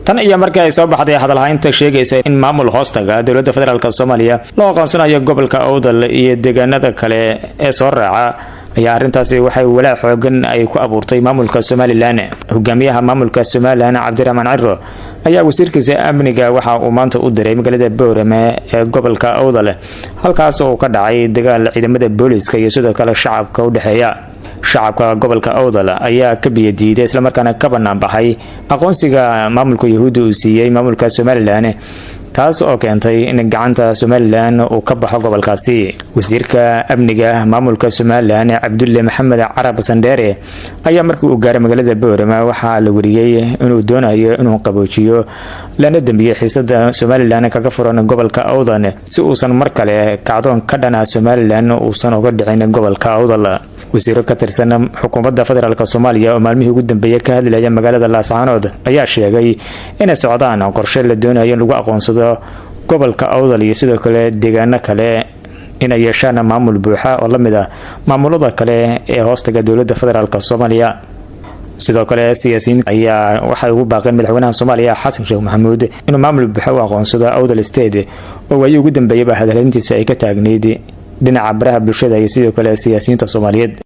tan iyo markii ay soo baxday hadalhaynta sheegaysa in maamul hoostaga dowladda federaalka Soomaaliya loo aqoonsanayo gobolka Awdal iyo deegaanada kale ee soo raaca ayaa arintaasi waxay walaac xoogan ay ku abuurtay maamulka Somaliland. Hogaamiyaha maamulka Somaliland Cabdiraxmaan Ciro ayaa wasiirkiisa amniga waxa uu maanta u diray magaalada Boorame ee gobolka Awdal halkaas oo ka dhacay dagaal ciidamada booliska iyo sidoo kale shacabka u dhaxeeya. shacabka gobolka Awdal ayaa ka biyadiiday isla markaana ka banaan baxay aqoonsiga maamulka Yahuud uu siiyay maamulka Somaliland taas oo keentay in gacanta Somaliland uu ka baxo gobolkaasi. wasiirka amniga maamulka Somaliland Cabdulle Maxamed Carab Sandere ayaa markii uu gaaray magaalada Boorama waxa la wariyay inuu doonayo inuu qaboojiyo lana dambiyo xiisada Somaliland kaga furan gobolka Awdal si uusan mar kale kacdoon ka dhana Somaliland uusan uga dhicin gobolka Awdal. wasiir ka tirsan xukuumadda federaalka Soomaaliya oo maalmihii ugu dambeeyay ka hadlayay magaalada Laascaanood ayaa sheegay in socdaan qorshe la doonayo in lagu aqoonsado gobolka Awdal iyo sidoo kale deegaano kale in ay yeeshaan maamul buuxa oo la mid ah maamulada kale ee hoostaga dowladda federaalka Soomaaliya. sidoo kale siyaasiyiin ayaa waxay ugu baaqeen madaxweynaha Soomaaliya Xasan Sheekh Maxamuud inuu maamul buuxa u aqoonsado Awdal State oo way ugu dambeeyay hadalhayntiisa ay ka taagneed dhinaca baraha bulshada iyo sidoo kale siyaasiyiinta Soomaaliyeed.